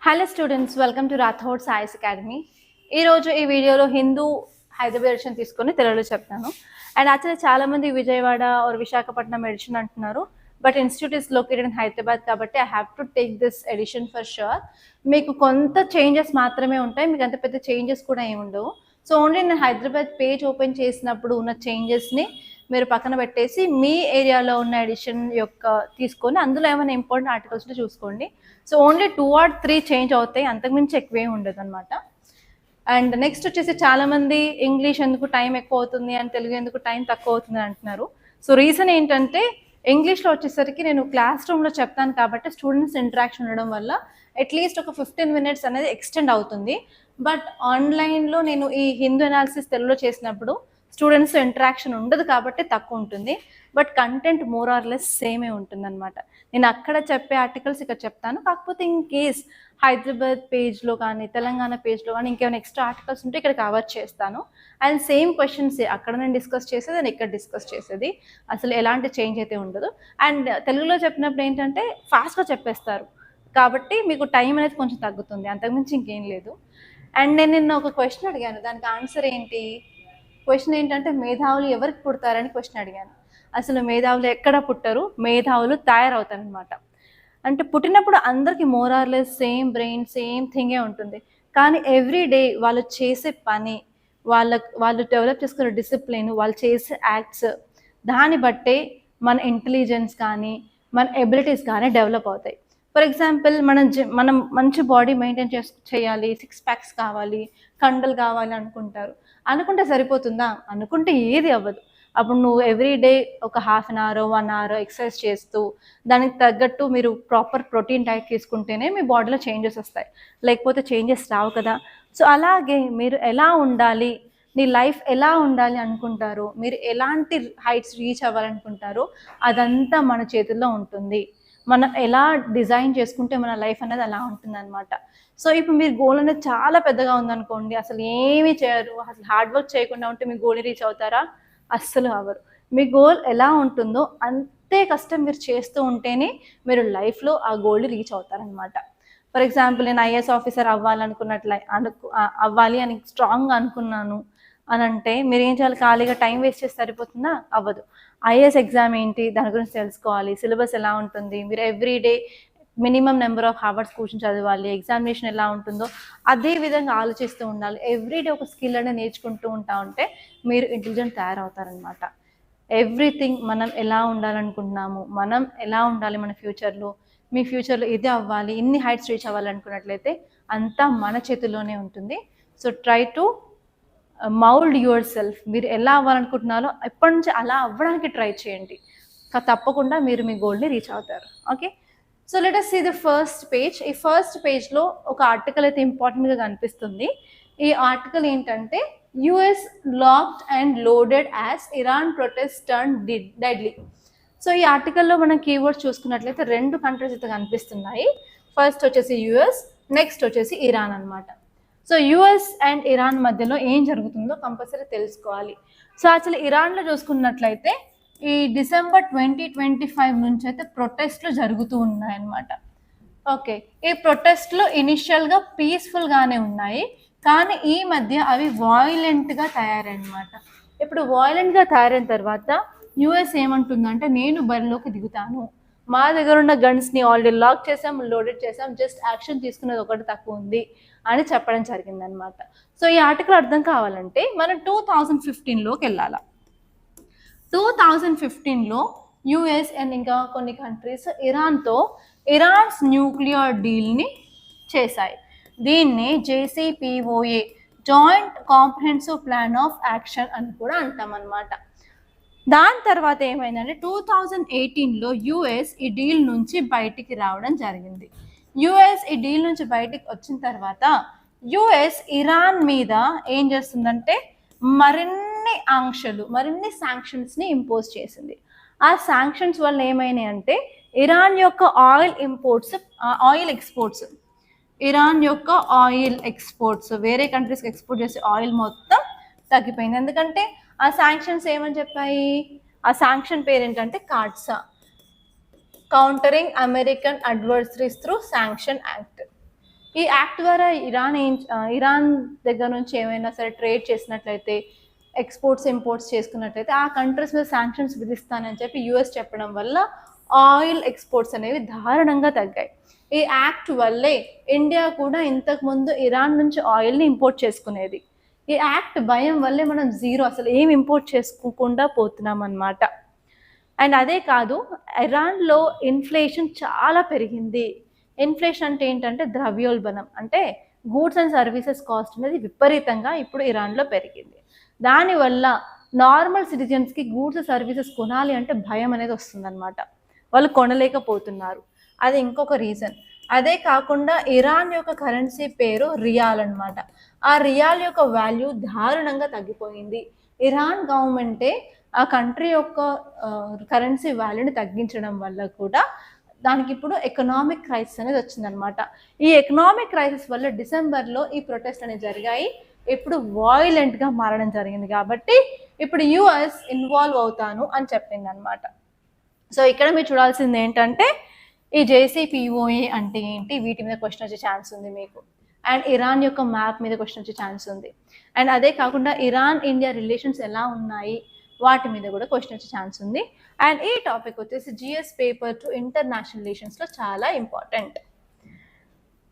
Hello students, welcome to Rathod science academy. ఈరోజు ఈ వీడియోలో హిందూ హైదరాబాద్ ఎడిషన్ తీసుకొని తెలుగులో చెప్తాను. అండ్ యాక్చువల్లీ చాలామంది విజయవాడ ఆర్ విశాఖపట్నం ఎడిషన్ అంటున్నారు, but institute is located in Hyderabad కాబట్టి I have to take this edition for sure. మీకు కొంత చేంజెస్ మాత్రమే ఉంటాయి, మీకు అంత పెద్ద చేంజెస్ కూడా ఏమి ఉండవు. సో ఓన్లీ నేను హైదరాబాద్ పేజ్ ఓపెన్ చేసినప్పుడు ఉన్న చేంజెస్ని మీరు పక్కన పెట్టేసి మీ ఏరియాలో ఉన్న ఎడిషన్ యొక్క తీసుకొని అందులో ఏమైనా ఇంపార్టెంట్ ఆర్టికల్స్ చూసుకోండి. సో ఓన్లీ 2 or 3 చేంజ్ అవుతాయి, అంతకుమించి ఎక్కువే ఉండదు అనమాట. అండ్ నెక్స్ట్ వచ్చేసి చాలామంది ఇంగ్లీష్ ఎందుకు టైం ఎక్కువ అవుతుంది అండ్ తెలుగు ఎందుకు టైం తక్కువ అవుతుంది అంటున్నారు. సో రీజన్ ఏంటంటే ఇంగ్లీష్లో వచ్చేసరికి నేను క్లాస్ రూమ్లో చెప్తాను కాబట్టి స్టూడెంట్స్ ఇంటరాక్షన్ ఉండడం వల్ల అట్లీస్ట్ ఒక 15 minutes అనేది ఎక్స్టెండ్ అవుతుంది. బట్ ఆన్లైన్లో నేను ఈ హిందూ అనాలిసిస్ తెలుగులో చేసినప్పుడు స్టూడెంట్స్ ఇంటరాక్షన్ ఉండదు కాబట్టి తక్కువ ఉంటుంది, but content more or less సేమే ఉంటుంది అనమాట. నేను అక్కడ చెప్పే ఆర్టికల్స్ ఇక్కడ చెప్తాను, కాకపోతే ఇన్ కేస్ హైదరాబాద్ పేజ్లో కానీ తెలంగాణ పేజ్లో కానీ ఇంకేమైనా ఎక్స్ట్రా ఆర్టికల్స్ ఉంటే ఇక్కడ కవర్ చేస్తాను. అండ్ సేమ్ క్వశ్చన్స్ అక్కడ నేను డిస్కస్ చేసేది నేను ఇక్కడ డిస్కస్ చేసేది, అసలు ఎలాంటి చేంజ్ అయితే ఉండదు. అండ్ తెలుగులో చెప్పినప్పుడు ఏంటంటే ఫాస్ట్గా చెప్పేస్తారు కాబట్టి మీకు టైం అనేది కొంచెం తగ్గుతుంది, అంతకుమించి ఇంకేం లేదు. అండ్ నేను నిన్న ఒక క్వశ్చన్ అడిగాను, దానికి ఆన్సర్ ఏంటి? క్వశ్చన్ ఏంటంటే మేధావులు ఎవరికి పుడతారని క్వశ్చన్ అడిగాను. అసలు మేధావులు ఎక్కడ పుట్టరు, మేధావులు తయారవుతారనమాట. అంటే పుట్టినప్పుడు అందరికీ మోరార్లెస్ సేమ్ బ్రెయిన్ సేమ్ థింగే ఉంటుంది, కానీ ఎవ్రీ డే వాళ్ళు చేసే పని, వాళ్ళు డెవలప్ చేసుకునే డిసిప్లిన్, వాళ్ళు చేసే యాక్ట్స్, దాన్ని బట్టే మన ఇంటెలిజెన్స్ కానీ మన ఎబిలిటీస్ కానీ డెవలప్ అవుతాయి. ఫర్ ఎగ్జాంపుల్ మనం మంచి బాడీ మెయింటైన్ చేయాలి, 6 packs కావాలి, కండలు కావాలి అనుకుంటే సరిపోతుందా? అనుకుంటే ఏది అవ్వదు. అప్పుడు నువ్వు ఎవ్రీ డే ఒక 1/2 hour 1 hour ఎక్సర్సైజ్ చేస్తూ దానికి తగ్గట్టు మీరు ప్రాపర్ ప్రోటీన్ డైట్ తీసుకుంటేనే మీ బాడీలో చేంజెస్ వస్తాయి, లేకపోతే చేంజెస్ రావు కదా. సో అలాగే మీరు ఎలా ఉండాలి, నీ లైఫ్ ఎలా ఉండాలి అనుకుంటారో, మీరు ఎలాంటి హైట్స్ రీచ్ అవ్వాలనుకుంటారో అదంతా మన చేతుల్లో ఉంటుంది. మనం ఎలా డిజైన్ చేసుకుంటే మన లైఫ్ అనేది అలా ఉంటుంది అనమాట. సో ఇప్పుడు మీరు గోల్ అనేది చాలా పెద్దగా ఉందనుకోండి, అసలు ఏమీ చేయరు, అసలు హార్డ్ వర్క్ చేయకుండా ఉంటే మీ గోల్ రీచ్ అవుతారా? అస్సలు అవ్వరు. మీ గోల్ ఎలా ఉంటుందో అంతే కష్టం మీరు చేస్తూ ఉంటేనే మీరు లైఫ్లో ఆ గోల్ని రీచ్ అవుతారనమాట. ఫర్ ఎగ్జాంపుల్ నేను ఐఏఎస్ ఆఫీసర్ అవ్వాలి అని స్ట్రాంగ్గా అనుకున్నాను అని అంటే మీరు ఏం చేయాలి? ఖాళీగా టైం వేస్ట్ చేసి సరిపోతుందా? అవ్వదు. ఐఏఎస్ ఎగ్జామ్ ఏంటి, దాని గురించి తెలుసుకోవాలి, సిలబస్ ఎలా ఉంటుంది, మీరు everyday minimum number of hours కూర్చొని చదవాలి, ఎగ్జామినేషన్ ఎలా ఉంటుందో అదే విధంగా ఆలోచిస్తూ ఉండాలి. ఎవ్రీడే ఒక స్కిల్ అనేది నేర్చుకుంటూ ఉంటే మీరు ఇంటెలిజెంట్ తయారవుతారనమాట. ఎవ్రీథింగ్ మనం ఎలా ఉండాలనుకుంటున్నాము, మనం ఎలా ఉండాలి మన ఫ్యూచర్లో, మీ ఫ్యూచర్లో ఇదే అవ్వాలి, ఇన్ని హైట్స్ రీచ్ అవ్వాలనుకున్నట్లయితే అంతా మన చేతుల్లోనే ఉంటుంది. So try to mould your self. మీరు ఎలా అవ్వాలనుకుంటున్నారో ఎప్పటి నుంచి అలా అవ్వడానికి ట్రై చేయండి, తప్పకుండా మీరు మీ గోల్ని రీచ్ అవుతారు. Okay, so let us see the first page. ఈ ఫస్ట్ పేజ్లో ఒక ఆర్టికల్ అయితే ఇంపార్టెంట్గా కనిపిస్తుంది. ఈ ఆర్టికల్ ఏంటంటే US locked and loaded as Iran protest turn deadly. So ఈ ఆర్టికల్లో మనం కీవర్డ్స్ చూసుకున్నట్లయితే 2 కంట్రీస్ అయితే కనిపిస్తున్నాయి. ఫస్ట్ వచ్చేసి యుఎస్, నెక్స్ట్ వచ్చేసి ఇరాన్ అనమాట. సో యుఎస్ అండ్ ఇరాన్ మధ్యలో ఏం జరుగుతుందో కంపల్సరీ తెలుసుకోవాలి. సో యాక్చువల్లీ ఇరాన్లో చూసుకున్నట్లయితే ఈ December 2025 నుంచి అయితే ప్రొటెస్ట్లు జరుగుతూ ఉన్నాయన్నమాట. ఓకే, ఈ ప్రొటెస్ట్లు ఇనిషియల్గా పీస్ఫుల్గానే ఉన్నాయి, కానీ ఈ మధ్య అవి వాయిలెంట్గా తయారన్నమాట. ఇప్పుడు వాయిలెంట్గా తయారైన తర్వాత యుఎస్ ఏమంటుందంటే నేను బరిలోకి దిగుతాను, మా దగ్గర ఉన్న గన్స్ని ఆల్రెడీ లాక్ చేసాం, లోడెడ్ చేసాం, జస్ట్ యాక్షన్ తీసుకునేది ఒకటి తక్కువ ఉంది అని చెప్పడం జరిగిందనమాట. సో ఈ ఆర్టికల్ అర్థం కావాలంటే మనం 2015లోకి వెళ్ళాలి. 2015లో యుఎస్ అండ్ ఇంకా కొన్ని కంట్రీస్ ఇరాన్స్ న్యూక్లియర్ డీల్ని చేశాయి. దీన్ని JCPOA joint comprehensive plan of action అని కూడా అంటామన్నమాట. దాని తర్వాత ఏమైందంటే 2018లో యుఎస్ ఈ డీల్ నుంచి బయటికి రావడం జరిగింది. యుఎస్ ఈ డీల్ నుంచి బయటికి వచ్చిన తర్వాత యుఎస్ ఇరాన్ మీద ఏం చేస్తుందంటే మరిన్ని శాంక్షన్స్ని ఇంపోజ్ చేసింది. ఆ శాంక్షన్స్ వల్ల ఏమైనాయి అంటే ఇరాన్ యొక్క ఆయిల్ ఎక్స్పోర్ట్స్ వేరే కంట్రీస్కి ఎక్స్పోర్ట్ చేసే ఆయిల్ మొత్తం తగ్గిపోయింది. ఎందుకంటే ఆ శాంక్షన్స్ ఏమని చెప్పాయి? ఆ శాంక్షన్ పేరు ఏంటంటే countering American adversaries through sanction act. ఈ యాక్ట్ ద్వారా ఇరాన్ దగ్గర నుంచి ఏమైనా సరే ట్రేడ్ చేసినట్లయితే, ఎక్స్పోర్ట్స్ ఇంపోర్ట్స్ చేసుకున్నట్లయితే ఆ కంట్రీస్ మీద శాంక్షన్స్ విధిస్తానని చెప్పి యుఎస్ చెప్పడం వల్ల ఆయిల్ ఎక్స్పోర్ట్స్ అనేవి దారుణంగా తగ్గాయి. ఈ యాక్ట్ వల్లే ఇండియా కూడా ఇంతకుముందు ఇరాన్ నుంచి ఆయిల్ని ఇంపోర్ట్ చేసుకునేది. ఈ యాక్ట్ భయం వల్లే మనం జీరో, అసలు ఏం ఇంపోర్ట్ చేసుకోకుండా పోతున్నాం అన్నమాట. అండ్ అదే కాదు, ఇరాన్లో ఇన్ఫ్లేషన్ చాలా పెరిగింది. ఇన్ఫ్లేషన్ అంటే ఏంటంటే ద్రవ్యోల్బణం, అంటే గూడ్స్ అండ్ సర్వీసెస్ కాస్ట్ అనేది విపరీతంగా ఇప్పుడు ఇరాన్లో పెరిగింది. దానివల్ల నార్మల్ సిటిజన్స్కి గూడ్స్ సర్వీసెస్ కొనాలి అంటే భయం అనేది వస్తుందన్నమాట. వాళ్ళు కొనలేకపోతున్నారు. అది ఇంకొక రీజన్. అదే కాకుండా ఇరాన్ యొక్క కరెన్సీ పేరు రియాల్ అనమాట. ఆ రియాల్ యొక్క వాల్యూ దారుణంగా తగ్గిపోయింది. ఇరాన్ గవర్నమెంటే ఆ కంట్రీ యొక్క కరెన్సీ వాల్యూని తగ్గించడం వల్ల కూడా దానికి ఇప్పుడు ఎకనామిక్ క్రైసిస్ అనేది వచ్చిందనమాట. ఈ ఎకనామిక్ క్రైసిస్ వల్ల డిసెంబర్లో ఈ ప్రొటెస్ట్ అనేవి జరిగాయి. ఇప్పుడు వాయిలెంట్గా మారడం జరిగింది. కాబట్టి ఇప్పుడు యుఎస్ ఇన్వాల్వ్ అవుతాను అని చెప్పింది అనమాట. సో ఇక్కడ మీరు చూడాల్సింది ఏంటంటే ఈ జేసీపీఓఏ అంటే ఏంటి, వీటి మీద క్వశ్చన్ వచ్చే ఛాన్స్ ఉంది మీకు. అండ్ ఇరాన్ యొక్క మ్యాప్ మీద క్వశ్చన్ వచ్చే ఛాన్స్ ఉంది. అండ్ అదే కాకుండా ఇరాన్ ఇండియా రిలేషన్స్ ఎలా ఉన్నాయి వాటి మీద కూడా క్వశ్చన్ వచ్చే ఛాన్స్ ఉంది. అండ్ ఈ టాపిక్ వచ్చేసి జిఎస్ పేపర్ 2 ఇంటర్నేషనల్ రిలేషన్స్లో చాలా ఇంపార్టెంట్.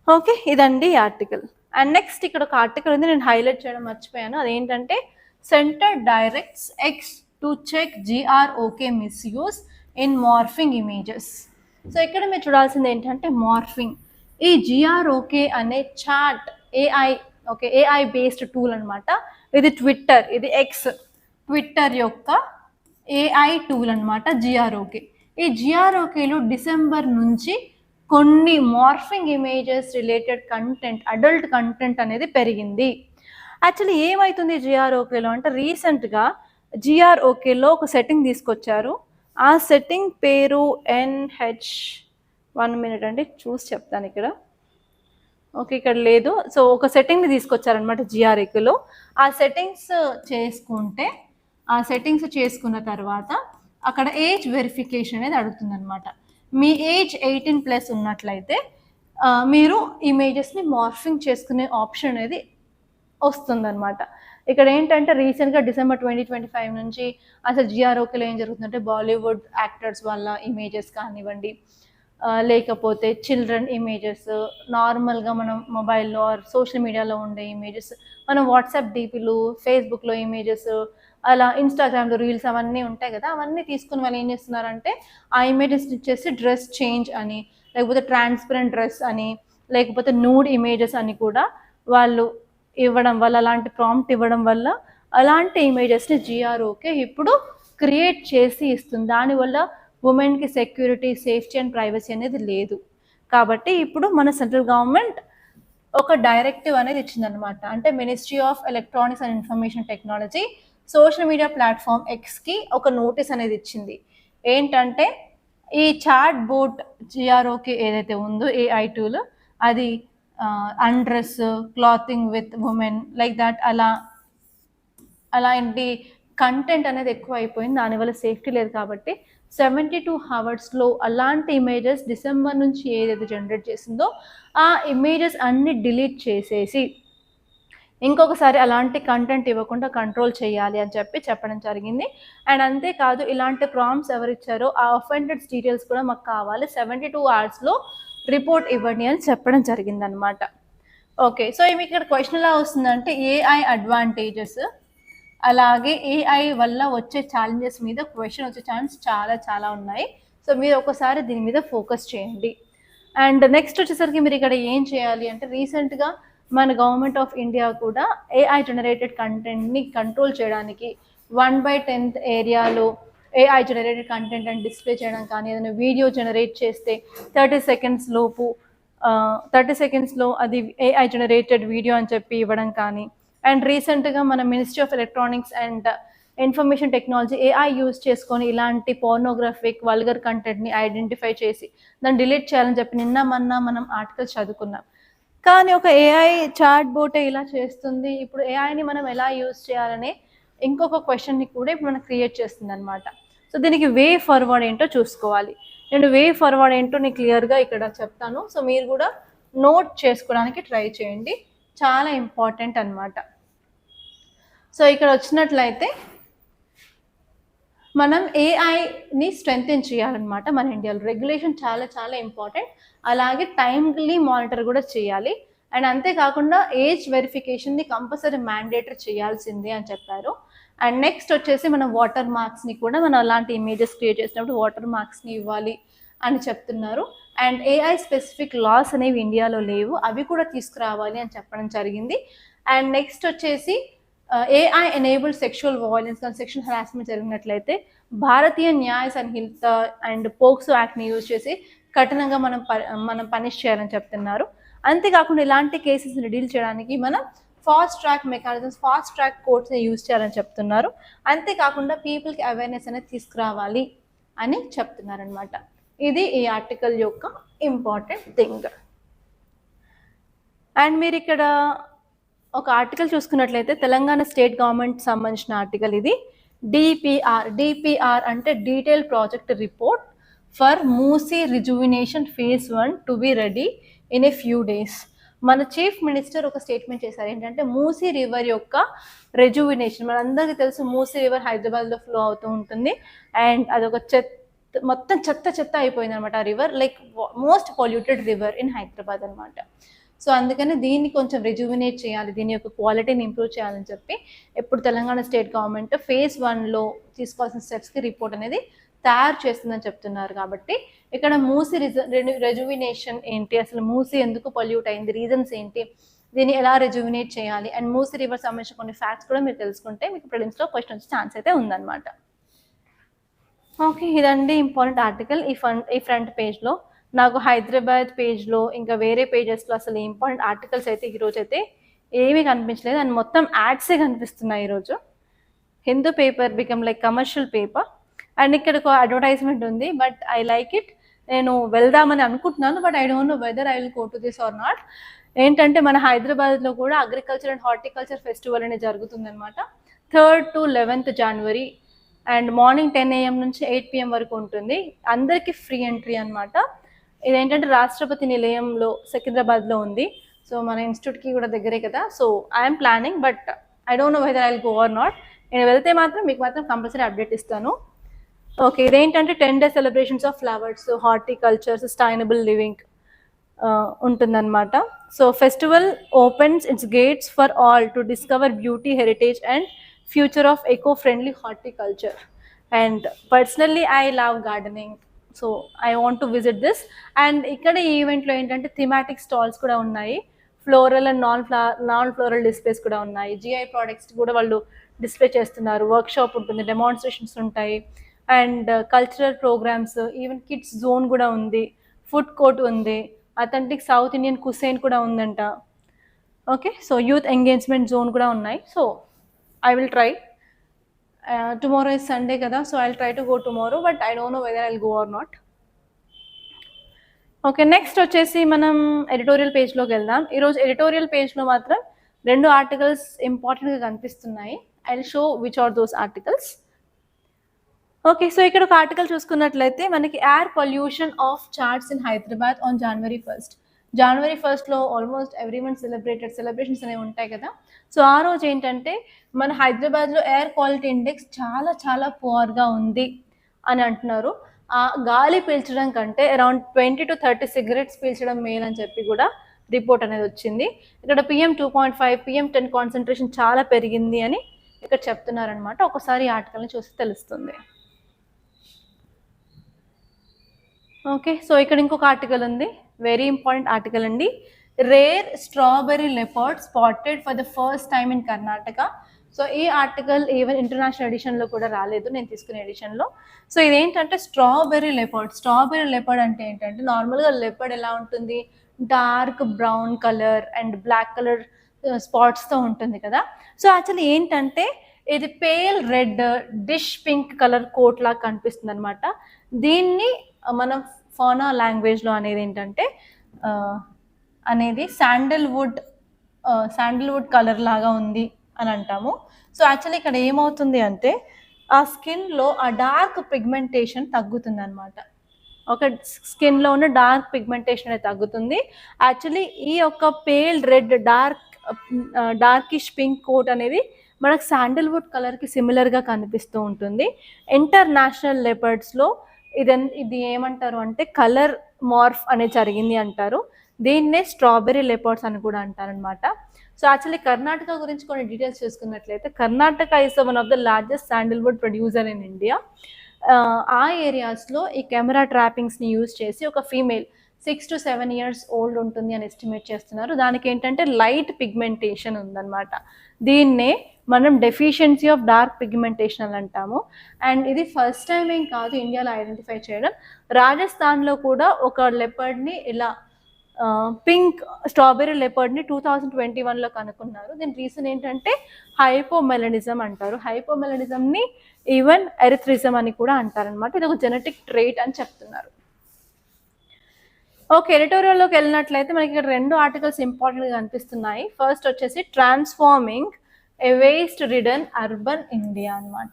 ఓకే, ఇదండి ఈ ఆర్టికల్. అండ్ నెక్స్ట్ ఇక్కడ ఒక ఆర్టికల్ ఉంది, నేను హైలైట్ చేయడం మర్చిపోయాను. అదేంటంటే centre directs X to check Grok misuse in morphing images. So ఇక్కడ మీరు చూడాల్సింది ఏంటంటే మార్ఫింగ్. ఈ జిఆర్ఓకే అనే చాట్ ఏఐ బేస్డ్ టూల్ అనమాట. ఇది ట్విట్టర్, ఇది ఎక్స్ ట్విట్టర్ యొక్క ఏఐ టూల్ అనమాట జిఆర్ఓకే. ఈ జిఆర్ఓకేలో డిసెంబర్ నుంచి కొన్ని morphing images related content, adult content అనేది పెరిగింది. యాక్చువల్లీ ఏమవుతుంది జిఆర్ఓకేలో అంటే, రీసెంట్గా జిఆర్ఓకేలో ఒక సెట్టింగ్ తీసుకొచ్చారు. ఆ సెట్టింగ్ పేరు వన్ మినిట్ అండి, చూసి చెప్తాను ఇక్కడ. ఓకే, ఇక్కడ లేదు. సో ఒక సెట్టింగ్ని తీసుకొచ్చారనమాట జిఆర్ఏలో. ఆ సెట్టింగ్స్ చేసుకున్న తర్వాత అక్కడ ఏజ్ వెరిఫికేషన్ అనేది అడుగుతుందన్నమాట. మీ ఏజ్ 18+ ఉన్నట్లయితే మీరు ఇమేజెస్ని మార్ఫింగ్ చేసుకునే ఆప్షన్ అనేది వస్తుందన్నమాట. ఇక్కడ ఏంటంటే రీసెంట్గా డిసెంబర్ 2025 నుంచి అసలు జిఆర్ఓకేలో ఏం జరుగుతుందంటే, బాలీవుడ్ యాక్టర్స్ వాళ్ళ ఇమేజెస్ కానివ్వండి, లేకపోతే చిల్డ్రన్ ఇమేజెస్, నార్మల్గా మనం మొబైల్లో ఆర్ సోషల్ మీడియాలో ఉండే ఇమేజెస్, మనం వాట్సాప్ డీపీలు, ఫేస్బుక్లో ఇమేజెస్, అలా ఇన్స్టాగ్రామ్లో రీల్స్ అవన్నీ ఉంటాయి కదా, అవన్నీ తీసుకుని వాళ్ళు ఏం చేస్తున్నారంటే ఆ ఇమేజెస్ ఇచ్చేసి డ్రెస్ చేంజ్ అని, లేకపోతే ట్రాన్స్పరెంట్ డ్రెస్ అని, లేకపోతే నూడ్ ఇమేజెస్ అని కూడా వాళ్ళు ఇవ్వడం వల్ల, అలాంటి ప్రాంప్ట్ ఇవ్వడం వల్ల అలాంటి ఇమేజెస్ని జిఆర్ఓకే ఇప్పుడు క్రియేట్ చేసి ఇస్తుంది. దానివల్ల ఉమెన్కి సెక్యూరిటీ, సేఫ్టీ అండ్ ప్రైవసీ అనేది లేదు. కాబట్టి ఇప్పుడు మన సెంట్రల్ గవర్నమెంట్ ఒక డైరెక్టివ్ అనేది ఇచ్చిందనమాట. అంటే ministry of electronics and information technology social media platform ఎక్స్కి ఒక నోటీస్ అనేది ఇచ్చింది. ఏంటంటే ఈ చాట్ బోట్ జిఆర్ఓకే ఏదైతే ఉందో ఏఐ టూల్, అది అండ్రెస్, clothing with women, like that, అలాంటి కంటెంట్ అనేది ఎక్కువ అయిపోయింది. దానివల్ల సేఫ్టీ లేదు. కాబట్టి 72 hours అలాంటి ఇమేజెస్ డిసెంబర్ నుంచి ఏదైతే జనరేట్ చేసిందో ఆ ఇమేజెస్ అన్ని డిలీట్ చేసేసి ఇంకొకసారి అలాంటి కంటెంట్ ఇవ్వకుండా కంట్రోల్ చేయాలి అని చెప్పడం జరిగింది. అండ్ అంతేకాదు, ఇలాంటి ప్రాంప్ట్స్ ఎవరిచ్చారో ఆ అఫెండెడ్స్ డీటెయిల్స్ కూడా మాకు కావాలి, 72 hours రిపోర్ట్ ఇవ్వండి అని చెప్పడం జరిగిందనమాట. ఓకే, సో మీకు ఇక్కడ క్వశ్చన్ ఎలా వస్తుందంటే ఏఐ అడ్వాంటేజెస్, అలాగే ఏఐ వల్ల వచ్చే ఛాలెంజెస్ మీద క్వశ్చన్ వచ్చే ఛాన్స్ చాలా ఉన్నాయి. సో మీరు ఒకసారి దీని మీద ఫోకస్ చేయండి. అండ్ నెక్స్ట్ వచ్చేసరికి మీరు ఇక్కడ ఏం చేయాలి అంటే, రీసెంట్గా మన గవర్నమెంట్ ఆఫ్ ఇండియా కూడా ఏఐ జనరేటెడ్ కంటెంట్ని కంట్రోల్ చేయడానికి 1/10 ఏరియాలో ఏఐ జనరేటెడ్ కంటెంట్ అని డిస్ప్లే చేయడం కానీ, ఏదైనా వీడియో జనరేట్ చేస్తే 30 సెకండ్స్లో అది ఏఐ జనరేటెడ్ వీడియో అని చెప్పి ఇవ్వడం కానీ. అండ్ రీసెంట్గా మన ministry of electronics and information technology AI use చేసుకొని ఇలాంటి పోర్నోగ్రఫిక్, వల్గర్ కంటెంట్ని ఐడెంటిఫై చేసి దాన్ని డిలీట్ చేయాలని చెప్పి మొన్న మనం ఆర్టికల్స్ చదువుకున్నాం. కానీ ఒక ఏఐ చాట్ బోటే ఇలా చేస్తుంది. ఇప్పుడు ఏఐని మనం ఎలా యూజ్ చేయాలనే ఇంకొక క్వశ్చన్ని కూడా ఇప్పుడు మనం క్రియేట్ చేస్తుంది అనమాట. సో దీనికి వే ఫార్వర్డ్ ఏంటో చూసుకోవాలి. నేను వే ఫార్వర్డ్ ఏంటో నేను క్లియర్గా ఇక్కడ చెప్తాను. సో మీరు కూడా నోట్ చేసుకోవడానికి ట్రై చేయండి, చాలా ఇంపార్టెంట్ అన్నమాట. సో ఇక్కడ వచ్చినట్లయితే మనం ఏఐని స్ట్రెంగ్తెన్ చేయాలన్నమాట మన ఇండియాలో. రెగ్యులేషన్ చాలా చాలా ఇంపార్టెంట్, అలాగే టైమ్లీ మానిటర్ కూడా చేయాలి. అండ్ అంతేకాకుండా ఏజ్ వెరిఫికేషన్ని కంపల్సరీ మ్యాండేటరీ చేయాల్సిందే అని చెప్పారు. అండ్ నెక్స్ట్ వచ్చేసి మనం వాటర్ మార్క్స్ని కూడా మనం అలాంటి ఇమేజెస్ క్రియేట్ చేసినప్పుడు వాటర్ మార్క్స్ని ఇవ్వాలి అని చెప్తున్నారు. అండ్ ఏఐ స్పెసిఫిక్ లాస్ అనేవి ఇండియాలో లేవు, అవి కూడా తీసుకురావాలి అని చెప్పడం జరిగింది. అండ్ నెక్స్ట్ వచ్చేసి ఏఐ ఎనేబుల్డ్ సెక్షువల్ వయలెన్స్ కానీ సెక్షువల్ హెరాస్మెంట్ జరిగినట్లయితే భారతీయ న్యాయ సంహిత అండ్ పోక్సో యాక్ట్ని యూజ్ చేసి కఠినంగా మనం పనిష్ చేయాలని చెప్తున్నారు. అంతేకాకుండా ఇలాంటి కేసెస్ని డీల్ చేయడానికి మనం fast track mechanisms, fast track కోర్ట్స్ని యూజ్ చేయాలని చెప్తున్నారు. అంతేకాకుండా పీపుల్కి అవేర్నెస్ అనేది తీసుకురావాలి అని చెప్తున్నారు అనమాట. ఇది ఈ ఆర్టికల్ యొక్క ఇంపార్టెంట్ థింగ్. అండ్ మీరు ఇక్కడ ఒక ఆర్టికల్ చూసుకున్నట్లయితే తెలంగాణ స్టేట్ గవర్నమెంట్ సంబంధించిన ఆర్టికల్ ఇది. డిపిఆర్ అంటే detail project report for Musi rejuvenation phase 1 to be ready in a few days. మన చీఫ్ మినిస్టర్ ఒక స్టేట్మెంట్ చేశారు, ఏంటంటే మూసీ రివర్ యొక్క రెజువినేషన్. మనందరికీ తెలుసు మూసీ రివర్ హైదరాబాద్లో ఫ్లో అవుతూ ఉంటుంది. అండ్ అదొక మొత్తం చెత్త అయిపోయింది అనమాట. ఆ river like most polluted river in Hyderabad అనమాట. సో అందుకని దీన్ని కొంచెం రెజ్యూమినేట్ చేయాలి, దీని యొక్క క్వాలిటీని ఇంప్రూవ్ చేయాలని చెప్పి ఇప్పుడు తెలంగాణ స్టేట్ గవర్నమెంట్ ఫేజ్ 1లో తీసుకోవాల్సిన స్టెప్స్కి రిపోర్ట్ అనేది తయారు చేస్తుందని చెప్తున్నారు. కాబట్టి ఇక్కడ మూసీ రెజ్యూమినేషన్ ఏంటి, అసలు మూసీ ఎందుకు పొల్యూట్ అయింది, రీజన్స్ ఏంటి, దీన్ని ఎలా రెజ్యూమినేట్ చేయాలి, అండ్ మూసీ రివర్ సంబంధించిన కొన్ని ఫ్యాక్ట్స్ కూడా మీరు తెలుసుకుంటే మీకు ప్రిలిమ్స్లో క్వశ్చన్ వచ్చే ఛాన్స్ అయితే ఉందన్నమాట. ఓకే, ఇదండి ఇంపార్టెంట్ ఆర్టికల్. ఈ ఫ్రంట్ పేజ్లో నాకు హైదరాబాద్ పేజ్లో ఇంకా వేరే పేజెస్లో అసలు ఇంపార్టెంట్ ఆర్టికల్స్ అయితే ఈరోజు అయితే ఏమీ కనిపించలేదు, అండ్ మొత్తం యాడ్సే కనిపిస్తున్నాయి ఈరోజు. Hindu paper become like commercial paper. And ఇక్కడ ఒక అడ్వర్టైజ్మెంట్ ఉంది, బట్ ఐ లైక్ ఇట్. నేను వెళ్దామని అనుకుంటున్నాను, but I don't know whether I will go to this or not. ఏంటంటే మన హైదరాబాద్లో కూడా అగ్రికల్చర్ అండ్ హార్టికల్చర్ ఫెస్టివల్ అనేది జరుగుతుందన్నమాట. 3rd to 11th January. And morning 10 AM నుంచి 8 PM వరకు ఉంటుంది. అందరికీ ఫ్రీ ఎంట్రీ అనమాట. ఇదేంటంటే రాష్ట్రపతి నిలయంలో సికింద్రాబాద్లో ఉంది. సో మన ఇన్స్టిట్యూట్కి కూడా దగ్గరే కదా. So I'm planning, but I don't know whether I will go or not. నేను వెళ్తే మాత్రం మీకు మాత్రం కంపల్సరీ అప్డేట్ ఇస్తాను. ఓకే, ఇదేంటంటే 10 days celebrations of flowers, horticulture, sustainable living ఉంటుందన్నమాట. So festival opens its gates for all to discover beauty, heritage and future of eco friendly horticulture. And personally I love gardening, so I want to visit this. And ఇక్కడ ఈ ఈవెంట్లో ఏంటంటే thematic stalls కూడా ఉన్నాయి, floral and non floral displays కూడా ఉన్నాయి, GI products కూడా వాళ్ళు డిస్ప్లే చేస్తున్నారు, వర్క్షాప్ ఉంటుంది, డెమాన్స్ట్రేషన్స్ ఉంటాయి, and cultural programmes, even kids zone కూడా ఉంది, ఫుడ్ కోర్ట్ ఉంది, అథెంటిక్ సౌత్ ఇండియన్ కుసైన్ కూడా ఉందంట. Okay, so youth engagement zone కూడా ఉన్నాయి. So I will try. Tomorrow is Sunday kada, so I'll try to go tomorrow, but I don't know whether I'll go or not. Okay, next వచ్చేసి మనం editorial పేజ్లోకి వెళ్దాం. ఈరోజు editorial పేజ్లో మాత్రం 2 articles ఇంపార్టెంట్గా కనిపిస్తున్నాయి. I will show which are those articles. Okay, so ఇక్కడ ఒక ఆర్టికల్ చూసుకున్నట్లయితే మనకి air pollution of charts in Hyderabad on January 1st. January 1stలో ఆల్మోస్ట్ ఎవ్రీవన్ సెలబ్రేషన్స్ అనేవి ఉంటాయి కదా. సో ఆ రోజు ఏంటంటే మన హైదరాబాద్లో ఎయిర్ క్వాలిటీ ఇండెక్స్ చాలా చాలా పువర్గా ఉంది అని అంటున్నారు. ఆ గాలి పీల్చడం కంటే అరౌండ్ 20 to 30 సిగరెట్స్ పీల్చడం మేలు అని చెప్పి కూడా రిపోర్ట్ అనేది వచ్చింది. ఇక్కడ PM 2.5, PM 10 కాన్సన్ట్రేషన్ చాలా పెరిగింది అని ఇక్కడ చెప్తున్నారనమాట. ఒకసారి ఈ ఆర్టికల్ని చూసి తెలుస్తుంది. ఓకే, సో ఇక్కడ ఇంకొక ఆర్టికల్ ఉంది, వెరీ ఇంపార్టెంట్ ఆర్టికల్ అండి. Rare strawberry leopard spotted for the first time in Karnataka. So ఈ ఆర్టికల్ ఈవెన్ ఇంటర్నేషనల్ ఎడిషన్లో కూడా రాలేదు, నేను తీసుకునే ఎడిషన్లో. సో ఇదేంటంటే స్ట్రాబెర్రీ లెపర్డ్ అంటే ఏంటంటే నార్మల్గా లెపర్డ్ ఎలా ఉంటుంది, dark brown colour and black colour స్పాట్స్తో ఉంటుంది కదా. సో యాక్చువల్లీ ఏంటంటే ఇది pale reddish pink colour coat లాగా కనిపిస్తుంది అనమాట. దీన్ని మనం ఫానా లాంగ్వేజ్లో అనేది ఏంటంటే అనేది శాండల్వుడ్ కలర్ లాగా ఉంది అని అంటాము. సో యాక్చువల్లీ ఇక్కడ ఏమవుతుంది అంటే ఆ స్కిన్లో ఆ డార్క్ పిగ్మెంటేషన్ తగ్గుతుంది అనమాట. ఒక స్కిన్లో ఉన్న డార్క్ పిగ్మెంటేషన్ అనేది తగ్గుతుంది. యాక్చువల్లీ ఈ యొక్క pale red darkish pink coat అనేది మనకు శాండల్వుడ్ కలర్కి సిమిలర్గా కనిపిస్తూ ఉంటుంది. ఇంటర్నేషనల్ లెపర్డ్స్లో ఇది ఏమంటారు అంటే కలర్ మార్ఫ్ అనేది జరిగింది అంటారు. దీన్నే స్ట్రాబెర్రీ లెపర్డ్స్ అని కూడా అంటారనమాట. సో యాక్చువల్లీ కర్ణాటక గురించి కొన్ని డీటెయిల్స్ చూసుకున్నట్లయితే Karnataka is one of the largest sandalwood producer in India. ఆ ఏరియాస్లో ఈ కెమెరా ట్రాపింగ్స్ని యూజ్ చేసి ఒక ఫీమేల్ 6 to 7 years ఓల్డ్ ఉంటుంది అని ఎస్టిమేట్ చేస్తున్నారు. దానికి ఏంటంటే లైట్ పిగ్మెంటేషన్ ఉందన్నమాట. దీన్నే మనం డెఫిషియన్సీ ఆఫ్ డార్క్ పిగ్మెంటేషన్ అని అంటాము. అండ్ ఇది ఫస్ట్ టైం ఏం కాదు ఇండియాలో ఐడెంటిఫై చేయడం. రాజస్థాన్లో కూడా ఒక లెపర్డ్ని ఇలా పింక్ స్ట్రాబెర్రీ లెపర్డ్ని 2021లో కనుక్కున్నారు. దీని రీజన్ ఏంటంటే హైపోమెలనిజం అంటారు. హైపోమెలనిజంని ఈవెన్ ఎరిథ్రిజం అని కూడా అంటారనమాట. ఇది ఒక జెనెటిక్ ట్రేట్ అని చెప్తున్నారు. ఓకే, ఎడిటోరియల్లోకి వెళ్ళినట్లయితే మనకి ఇక్కడ 2 ఆర్టికల్స్ ఇంపార్టెంట్గా కనిపిస్తున్నాయి. ఫస్ట్ వచ్చేసి ట్రాన్స్ఫార్మింగ్ ఏ వేస్ట్ రిడన్ అర్బన్ ఇండియా అనమాట.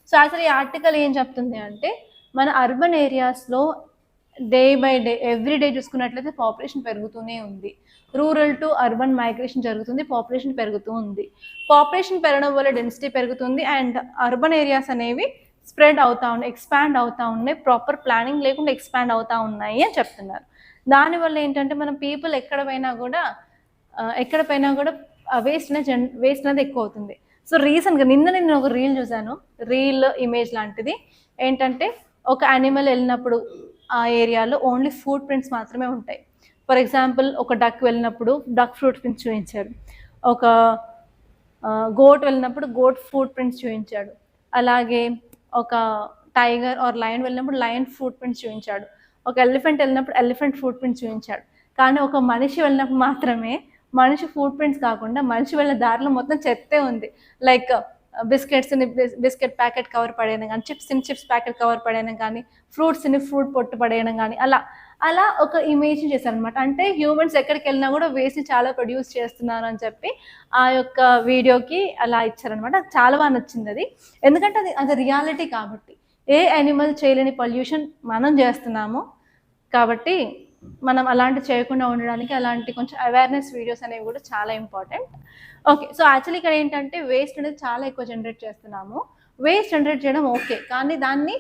సో అసలు ఈ ఆర్టికల్ ఏం చెప్తుంది అంటే మన అర్బన్ ఏరియాస్లో day by day every day చూసుకున్నట్లయితే పాపులేషన్ పెరుగుతూనే ఉంది. రూరల్ టు అర్బన్ మైగ్రేషన్ జరుగుతుంది, పాపులేషన్ పెరుగుతూ ఉంది. పాపులేషన్ పెరగడం వల్ల డెన్సిటీ పెరుగుతుంది అండ్ అర్బన్ ఏరియాస్ అనేవి స్ప్రెడ్ అవుతూ ఉన్నాయి, ఎక్స్పాండ్ అవుతూ ఉన్నాయి. ప్రాపర్ ప్లానింగ్ లేకుండా ఎక్స్పాండ్ అవుతూ ఉన్నాయి అని చెప్తున్నారు. దానివల్ల ఏంటంటే మనం పీపుల్ ఎక్కడ పోయినా కూడా వేస్ట్ అనేది ఎక్కువ అవుతుంది. సో రీసెంట్గా నేను ఒక రీల్ చూసాను, రీల్ ఇమేజ్ లాంటిది. ఏంటంటే ఒక యానిమల్ వెళ్ళినప్పుడు ఆ ఏరియాలో ఓన్లీ ఫుట్ ప్రింట్స్ మాత్రమే ఉంటాయి. ఫర్ ఎగ్జాంపుల్ ఒక డక్ వెళ్ళినప్పుడు డక్ ఫుట్ ప్రింట్స్ చూపించాడు, ఒక గోట్ వెళ్ళినప్పుడు గోట్ ఫుట్ ప్రింట్స్ చూపించాడు, అలాగే ఒక టైగర్ ఆర్ లయన్ వెళ్ళినప్పుడు లయన్ ఫుట్ ప్రింట్స్ చూపించాడు, ఒక ఎలిఫెంట్ వెళ్ళినప్పుడు ఎలిఫెంట్ ఫుట్ ప్రింట్స్ చూపించాడు. కానీ ఒక మనిషి వెళ్ళినప్పుడు మాత్రమే మనిషి ఫుట్ ప్రింట్స్ కాకుండా మనిషి వెళ్ళిన దారిలో మొత్తం చెత్తే ఉంది. లైక్ బిస్కెట్ ప్యాకెట్ కవర్ పడేయడం కానీ, చిప్స్ ప్యాకెట్ కవర్ పడేయడం కానీ, ఫ్రూట్ పొట్టు పడేయడం కానీ, అలా ఒక ఇమేజ్ చేశారనమాట. అంటే హ్యూమన్స్ ఎక్కడికి వెళ్ళినా కూడా వేస్ట్ చాలా ప్రొడ్యూస్ చేస్తున్నారు అని చెప్పి ఆ యొక్క వీడియోకి అలా ఇచ్చారనమాట. చాలా బాగా నచ్చింది అది. ఎందుకంటే అది రియాలిటీ కాబట్టి. ఏ యానిమల్ చేయలేని పొల్యూషన్ మనం చేస్తున్నాము కాబట్టి మనం అలాంటి చేయకుండా ఉండడానికి అలాంటి కొంచెం అవేర్నెస్ వీడియోస్ అనేవి కూడా చాలా ఇంపార్టెంట్. ఓకే, సో యాక్చువల్లీ ఇక్కడ ఏంటంటే వేస్ట్ అనేది చాలా ఎక్కువ జనరేట్ చేస్తున్నాము. వేస్ట్ జనరేట్ చేయడం ఓకే, కానీ దాన్ని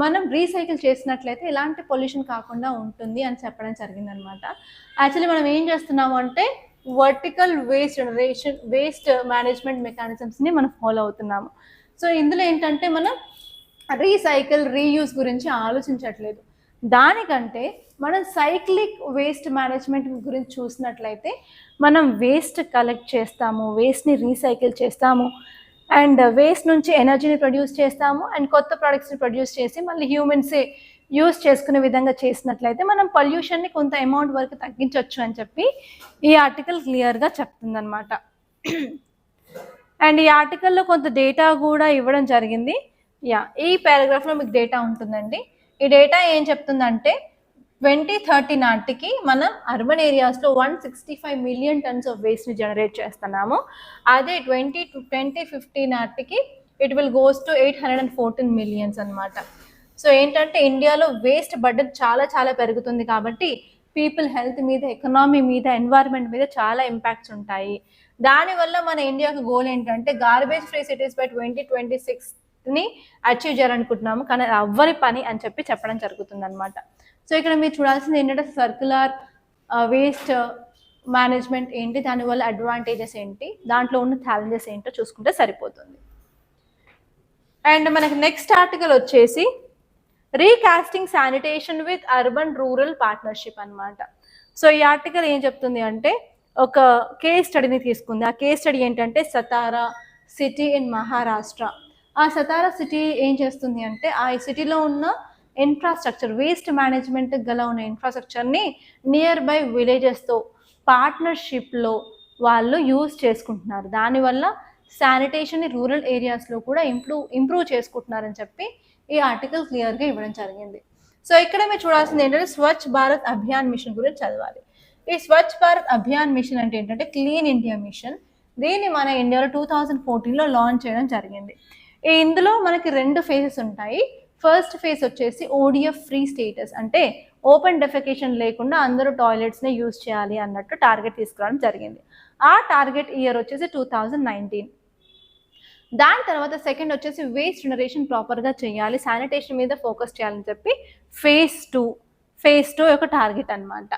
మనం రీసైకిల్ చేసినట్లయితే ఎలాంటి పొల్యూషన్ కాకుండా ఉంటుంది అని చెప్పడం జరిగిందనమాట. యాక్చువల్లీ మనం ఏం చేస్తున్నాము అంటే వర్టికల్ వేస్ట్ మేనేజ్మెంట్ మెకానిజమ్స్ని మనం ఫాలో అవుతున్నాము. సో ఇందులో ఏంటంటే మనం రీసైకిల్ రీయూజ్ గురించి ఆలోచించట్లేదు. దానికంటే మనం సైక్లిక్ వేస్ట్ మేనేజ్మెంట్ గురించి చూసినట్లయితే మనం వేస్ట్ కలెక్ట్ చేస్తాము, వేస్ట్ని రీసైకిల్ చేస్తాము అండ్ వేస్ట్ నుంచి ఎనర్జీని ప్రొడ్యూస్ చేస్తాము అండ్ కొత్త ప్రొడక్ట్స్ని ప్రొడ్యూస్ చేసి మళ్ళీ హ్యూమన్సే యూజ్ చేసుకునే విధంగా చేసినట్లయితే మనం పొల్యూషన్ని కొంత అమౌంట్ వరకు తగ్గించవచ్చు అని చెప్పి ఈ ఆర్టికల్ క్లియర్గా చెప్తుందన్నమాట. అండ్ ఈ ఆర్టికల్లో కొంత డేటా కూడా ఇవ్వడం జరిగింది. ఈ పారాగ్రాఫ్లో మీకు డేటా ఉంటుందండి. ఈ డేటా ఏం చెప్తుందంటే 2030 నాటికి మనం అర్బన్ ఏరియాస్లో 165 మిలియన్ టన్స్ ఆఫ్ వేస్ట్ని జనరేట్ చేస్తున్నాము. అదే 2050 నాటికి it will goes to 814 millions అనమాట. సో ఏంటంటే ఇండియాలో వేస్ట్ బర్డెన్ చాలా చాలా పెరుగుతుంది కాబట్టి పీపుల్ హెల్త్ మీద, ఎకనామీ మీద, ఎన్వైర్న్మెంట్ మీద చాలా ఇంపాక్ట్స్ ఉంటాయి. దానివల్ల మన ఇండియాకు గోల్ ఏంటంటే గార్బేజ్ ఫ్రీ సిటీస్ బై 2026ని అచీవ్ చేయాలనుకుంటున్నాము. కానీ అవ్వని పని అని చెప్పడం జరుగుతుంది అనమాట. సో ఇక్కడ మీరు చూడాల్సింది ఏంటంటే సర్క్యులర్ వేస్ట్ మేనేజ్మెంట్ ఏంటి, దానివల్ల అడ్వాంటేజెస్ ఏంటి, దాంట్లో ఉన్న ఛాలెంజెస్ ఏంటో చూసుకుంటే సరిపోతుంది. అండ్ మనకి నెక్స్ట్ ఆర్టికల్ వచ్చేసి recasting sanitation with urban rural partnership అనమాట. సో ఈ ఆర్టికల్ ఏం చెప్తుంది అంటే ఒక కేస్ స్టడీని తీసుకుంది. ఆ కేస్ స్టడీ ఏంటంటే సతారా సిటీ ఇన్ మహారాష్ట్ర. ఆ సతారా సిటీ ఏం చేస్తుంది అంటే ఆ సిటీలో ఉన్న ఇన్ఫ్రాస్ట్రక్చర్, వేస్ట్ మేనేజ్మెంట్ గల ఉన్న ఇన్ఫ్రాస్ట్రక్చర్ని నియర్ బై విలేజెస్తో పార్ట్నర్షిప్లో వాళ్ళు యూజ్ చేసుకుంటున్నారు. దానివల్ల శానిటేషన్ని రూరల్ ఏరియాస్లో కూడా ఇంప్రూవ్ చేసుకుంటున్నారని చెప్పి ఈ ఆర్టికల్ క్లియర్గా ఇవ్వడం జరిగింది. సో ఇక్కడ మీరు చూడాల్సింది ఏంటంటే స్వచ్ఛ భారత్ అభియాన్ మిషన్ గురించి చదవాలి. ఈ స్వచ్ఛ భారత్ అభియాన్ మిషన్ అంటే ఏంటంటే క్లీన్ ఇండియా మిషన్. దీన్ని మన ఇండియాలో 2014లో లాంచ్ చేయడం జరిగింది. ఇందులో మనకి 2 ఫేజెస్ ఉంటాయి. ఫస్ట్ ఫేజ్ వచ్చేసి ఓడిఎఫ్ ఫ్రీ స్టేటస్, అంటే ఓపెన్ డెఫెకేషన్ లేకుండా అందరూ టాయిలెట్స్ని యూజ్ చేయాలి అన్నట్టు టార్గెట్ తీసుకురావడం జరిగింది. ఆ టార్గెట్ ఇయర్ వచ్చేసి 2019. దాని తర్వాత సెకండ్ వచ్చేసి వేస్ట్ జనరేషన్ ప్రాపర్గా చేయాలి, శానిటేషన్ మీద ఫోకస్ చేయాలని చెప్పి ఫేజ్ టూ యొక్క టార్గెట్ అనమాట.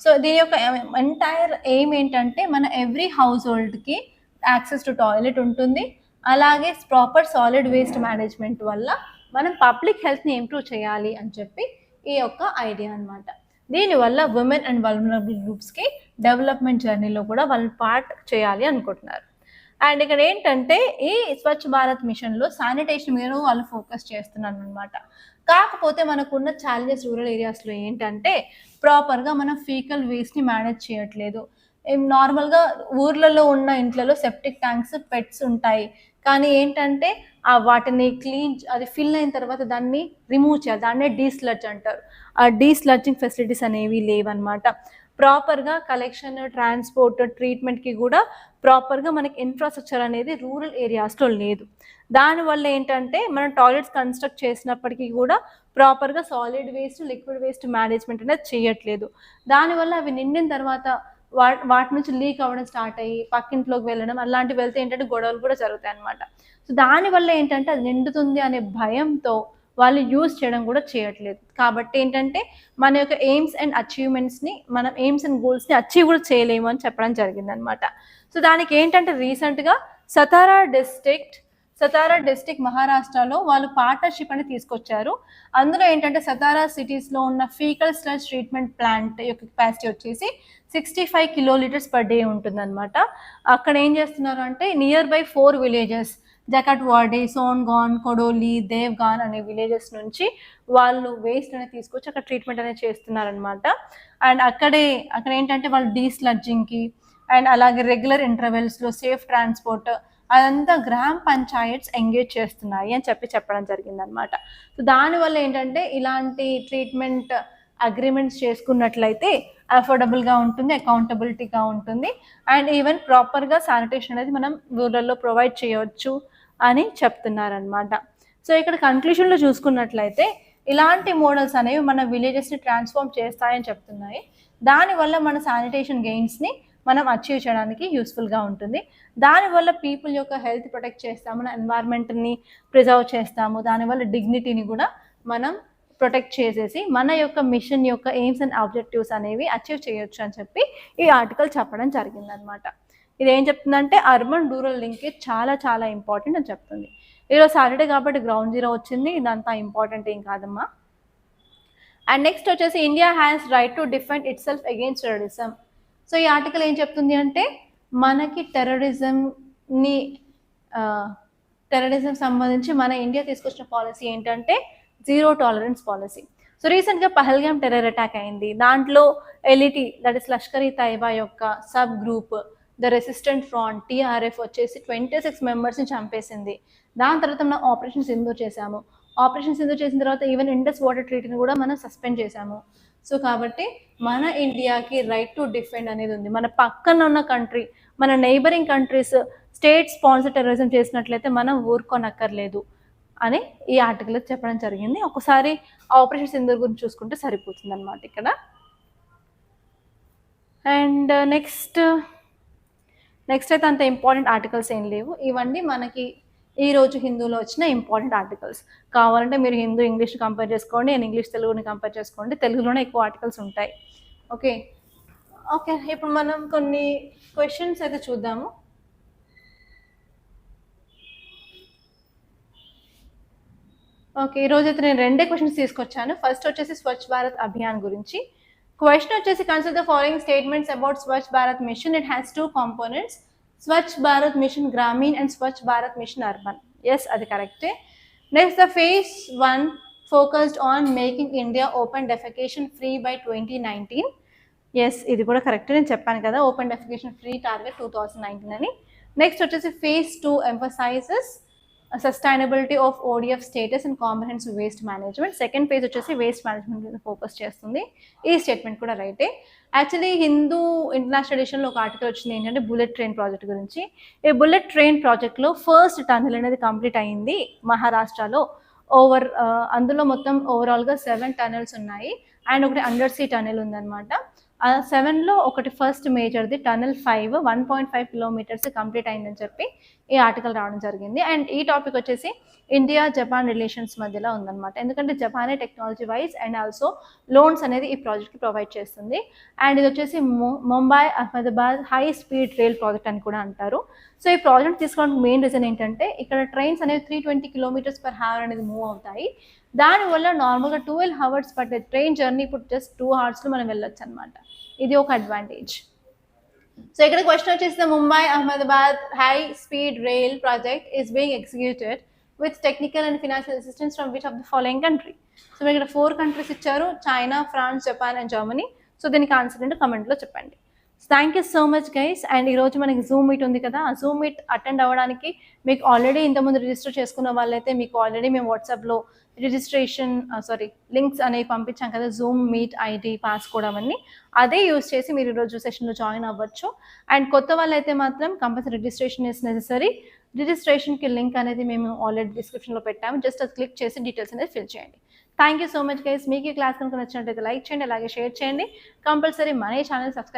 సో దీని యొక్క ఎంటైర్ ఎయిమ్ ఏంటంటే మన ఎవ్రీ హౌస్ హోల్డ్కి యాక్సెస్ టు టాయిలెట్ ఉంటుంది, అలాగే ప్రాపర్ సాలిడ్ వేస్ట్ మేనేజ్మెంట్ వల్ల మనం పబ్లిక్ హెల్త్ని ఇంప్రూవ్ చేయాలి అని చెప్పి ఈ యొక్క ఐడియా అనమాట. దీనివల్ల ఉమెన్ అండ్ వల్నరబుల్ గ్రూప్స్కి డెవలప్మెంట్ జర్నీలో కూడా వాళ్ళు పార్ట్ చేయాలి అనుకుంటున్నారు. అండ్ ఇక్కడ ఏంటంటే ఈ స్వచ్ఛ భారత్ మిషన్లో శానిటేషన్ మీద వాళ్ళు ఫోకస్ చేస్తున్నారు అనమాట. కాకపోతే మనకున్న ఛాలెంజెస్ రూరల్ ఏరియాస్లో ఏంటంటే ప్రాపర్గా మనం ఫీకల్ వేస్ట్ని మేనేజ్ చేయట్లేదు. నార్మల్గా ఊర్లలో ఉన్న ఇంట్లలో సెప్టిక్ ట్యాంక్స్ పెట్స్ ఉంటాయి, కానీ ఏంటంటే వాటిని క్లీన్ అది ఫిల్ అయిన తర్వాత దాన్ని రిమూవ్ చేయాలి, దాన్నే డీస్లడ్జ్ అంటారు. ఆ డీస్లడ్జింగ్ ఫెసిలిటీస్ అనేవి లేవన్నమాట. ప్రాపర్గా కలెక్షన్, ట్రాన్స్పోర్ట్, ట్రీట్మెంట్కి కూడా ప్రాపర్గా మనకి ఇన్ఫ్రాస్ట్రక్చర్ అనేది రూరల్ ఏరియాస్లో లేదు. దానివల్ల ఏంటంటే మనం టాయిలెట్స్ కన్స్ట్రక్ట్ చేసినప్పటికీ కూడా ప్రాపర్గా solid waste, liquid waste management అనేది చేయట్లేదు. దానివల్ల అవి నిండిన తర్వాత వాటి నుంచి లీక్ అవ్వడం స్టార్ట్ అయ్యి పక్కింట్లోకి వెళ్ళడం అలాంటివి వెళ్తే ఏంటంటే గొడవలు కూడా జరుగుతాయి అన్నమాట. సో దానివల్ల ఏంటంటే అది నిండుతుంది అనే భయంతో వాళ్ళు యూజ్ చేయడం కూడా చేయట్లేదు. కాబట్టి ఏంటంటే మన యొక్క ఎయిమ్స్ అండ్ అచీవ్మెంట్స్ని, మనం ఎయిమ్స్ అండ్ గోల్స్ని అచీవ్ కూడా చేయలేము అని చెప్పడం జరిగింది అనమాట. సో దానికి ఏంటంటే రీసెంట్గా సతారా డిస్ట్రిక్ట్ మహారాష్ట్రలో వాళ్ళు పార్ట్నర్షిప్ అని తీసుకొచ్చారు. అందులో ఏంటంటే సతారా సిటీస్లో ఉన్న ఫీకల్ స్లడ్జ్ ట్రీట్మెంట్ ప్లాంట్ యొక్క కెపాసిటీ వచ్చేసి 65 kiloliters per day ఉంటుందన్నమాట. అక్కడ ఏం చేస్తున్నారు అంటే నియర్ బై 4 villages, జకట్వాడే, సోన్గాన్, కొడోలి, దేవ్గాన్ అనే విలేజెస్ నుంచి వాళ్ళు వేస్ట్ అనేది తీసుకొచ్చి అక్కడ ట్రీట్మెంట్ అనేది చేస్తున్నారనమాట. అండ్ అక్కడ ఏంటంటే వాళ్ళు డీస్లడ్జింగ్కి అండ్ అలాగే రెగ్యులర్ ఇంటర్వెల్స్లో సేఫ్ ట్రాన్స్పోర్ట్ అదంతా గ్రామ పంచాయత్స్ ఎంగేజ్ చేస్తున్నాయి అని చెప్పడం జరిగిందనమాట. సో దానివల్ల ఏంటంటే ఇలాంటి ట్రీట్మెంట్ అగ్రిమెంట్స్ చేసుకున్నట్లయితే అఫోర్డబుల్గా ఉంటుంది, అకౌంటబిలిటీగా ఉంటుంది, అండ్ ఈవెన్ ప్రాపర్గా శానిటేషన్ అనేది మనం రూరల్లో ప్రొవైడ్ చేయవచ్చు అని చెప్తున్నారనమాట. సో ఇక్కడ కన్క్లూషన్లో చూసుకున్నట్లయితే ఇలాంటి మోడల్స్ అనేవి మన విలేజెస్ని ట్రాన్స్ఫార్మ్ చేస్తాయని చెప్తున్నాయి. దానివల్ల మన శానిటేషన్ గెయిన్స్ని మనం అచీవ్ చేయడానికి యూస్ఫుల్గా ఉంటుంది. దానివల్ల పీపుల్ యొక్క హెల్త్ ప్రొటెక్ట్ చేస్తాము, మన ఎన్వైర్న్మెంట్ని ప్రిజర్వ్ చేస్తాము, దానివల్ల డిగ్నిటీని కూడా మనం ప్రొటెక్ట్ చేసేసి మన యొక్క మిషన్ యొక్క ఎయిమ్స్ అండ్ ఆబ్జెక్టివ్స్ అనేవి అచీవ్ చేయొచ్చు అని చెప్పి ఈ ఆర్టికల్ చెప్పడం జరిగిందనమాట. ఇది ఏం చెప్తుందంటే అర్బన్ రూరల్ లింకేజ్ చాలా చాలా ఇంపార్టెంట్ అని చెప్తుంది. ఈరోజు సాటర్డే కాబట్టి గ్రౌండ్ జీరో వచ్చింది, ఇదంతా ఇంపార్టెంట్ ఏం కాదమ్మా. అండ్ నెక్స్ట్ వచ్చేసి India has right to defend it self against terrorism. So ఈ ఆర్టికల్ ఏం చెప్తుంది అంటే మనకి టెర్రరిజం సంబంధించి మన ఇండియా తీసుకొచ్చిన పాలసీ ఏంటంటే జీరో టాలరెన్స్ పాలసీ. సో రీసెంట్గా పహల్గామ్ టెర్రర్ అటాక్ అయింది. దాంట్లో ఎల్ఈటి దట్ ఇస్ లష్కర్ ఈ తైబా యొక్క sub group the resistant front TRF వచ్చేసి 26 మెంబర్స్ని చంపేసింది. దాని తర్వాత మనం ఆపరేషన్ సింధూర్ చేశాము. ఆపరేషన్ సింధూర్ చేసిన తర్వాత ఈవెన్ ఇండస్ వాటర్ ట్రీటీని కూడా మనం సస్పెండ్ చేశాము. సో కాబట్టి మన ఇండియాకి రైట్ టు డిఫెండ్ అనేది ఉంది. మన పక్కన ఉన్న కంట్రీ, మన neighbouring countries state sponsor terrorism చేసినట్లయితే మనం ఊరుకోనక్కర్లేదు అని ఈ ఆర్టికల్ చెప్పడం జరిగింది. ఒకసారి ఆపరేషన్ సింధూర్ గురించి చూసుకుంటే సరిపోతుంది అనమాట ఇక్కడ. అండ్ నెక్స్ట్ అయితే అంత ఇంపార్టెంట్ ఆర్టికల్స్ ఏం లేవు. ఇవన్నీ మనకి ఈరోజు హిందూలో వచ్చిన ఇంపార్టెంట్ ఆర్టికల్స్. కావాలంటే మీరు హిందూ ఇంగ్లీష్ కంపేర్ చేసుకోండి, నేను ఇంగ్లీష్ తెలుగుని కంపేర్ చేసుకోండి, తెలుగులోనే ఎక్కువ ఆర్టికల్స్ ఉంటాయి. ఓకే, ఇప్పుడు మనం కొన్ని క్వశ్చన్స్ అయితే చూద్దాము. ఓకే, ఈరోజు అయితే నేను 2 క్వశ్చన్స్ తీసుకొచ్చాను. ఫస్ట్ వచ్చేసి స్వచ్ఛ భారత్ అభియాన్ గురించి. క్వశ్చన్ వచ్చేసి consider the following statements about Swachh Bharat Mission. It has 2 components, Swachh Bharat Mission Grameen and Swachh Bharat Mission Urban. Yes, అది కరెక్టే. Next the phase 1 focused on making India open defecation free by 2019. Yes, ఇది కూడా కరెక్ట్. నేను చెప్పాను కదా ఓపెన్ డెఫికేషన్ ఫ్రీ టార్గెట్ 2019 అని. Next వచ్చేసి phase 2 emphasizes sustainability of ODF status and comprehensive waste management. Second phase వచ్చేసి వేస్ట్ మేనేజ్మెంట్ మీద focus చేస్తుంది. ఈ స్టేట్మెంట్ కూడా రైటే. యాక్చువల్లీ హిందూ ఇంటర్నేషనల్ ఎడిషన్లో ఒక ఆర్టికల్ వచ్చింది ఏంటంటే బుల్లెట్ ట్రైన్ ప్రాజెక్ట్ గురించి. ఈ బుల్లెట్ ట్రైన్ ప్రాజెక్ట్లో ఫస్ట్ టన్నెల్ అనేది కంప్లీట్ అయింది మహారాష్ట్రలో. అందులో మొత్తం ఓవరాల్గా 7 టనెల్స్ ఉన్నాయి అండ్ ఒకటి అండర్ సీ టనెల్ ఉందన్నమాట. 7లో ఒకటి ఫస్ట్ మేజర్ది టనెల్ 5 1.5 కిలోమీటర్స్ కంప్లీట్ అయిందని చెప్పి ఈ ఆర్టికల్ రావడం జరిగింది. అండ్ ఈ టాపిక్ వచ్చేసి ఇండియా జపాన్ రిలేషన్స్ మధ్యలో ఉందన్నమాట. ఎందుకంటే జపానే technology wise and also loans అనేది ఈ ప్రాజెక్ట్కి ప్రొవైడ్ చేస్తుంది. అండ్ ఇది వచ్చేసి Mumbai Ahmedabad high speed rail project అని కూడా అంటారు. సో ఈ ప్రాజెక్ట్ తీసుకోవడానికి మెయిన్ రీజన్ ఏంటంటే ఇక్కడ ట్రైన్స్ అనేవి 320 కిలోమీటర్స్ పర్ అవర్ అనేది మూవ్ అవుతాయి. దానివల్ల నార్మల్గా 12 అవర్స్ పట్టే ట్రైన్ జర్నీ ఇప్పుడు జస్ట్ 2 అవర్స్లో మనం వెళ్ళొచ్చు అనమాట. ఇది ఒక అడ్వాంటేజ్. సో ఇక్కడ క్వశ్చన్ వచ్చేసి Mumbai Ahmedabad high speed rail project is being executed with technical and financial assistance from which of the following country. So ఇక్కడ 4 కంట్రీస్ ఇచ్చారు, China, France, Japan and Germany. So దీనికి ఆన్సర్ ఏంటో కమెంట్లో చెప్పండి. Thank you so much guys. And ఈరోజు మనకి Zoom meet ఉంది కదా, ఆ జూమ్ మీట్ అటెండ్ అవ్వడానికి మీకు ఆల్రెడీ ఇంతకుముందు రిజిస్టర్ చేసుకున్న వాళ్ళైతే మీకు ఆల్రెడీ మేము వాట్సాప్లో రిజిస్ట్రేషన్ లింక్స్ అనేవి పంపించాం కదా, జూమ్ మీట్ ఐడి పాస్కోడ్ అవన్నీ, అదే యూస్ చేసి మీరు ఈరోజు సెషన్లో జాయిన్ అవ్వచ్చు. అండ్ కొత్త వాళ్ళైతే మాత్రం కంపల్సరీ రిజిస్ట్రేషన్ ఇస్ నెసెసరీ. రిజిస్ట్రేషన్కి లింక్ అనేది మేము ఆల్రెడీ డిస్క్రిప్షన్లో పెట్టాము, జస్ట్ అది క్లిక్ చేసి డీటెయిల్స్ అనేది ఫిల్ చేయండి. Thank you so much guys. మీకు ఈ క్లాస్ కనుక నచ్చినట్లయితే లైక్ చేయండి, అలాగే షేర్ చేయండి. కంపల్సరీ మన ఛానల్ సబ్స్క్రైబ్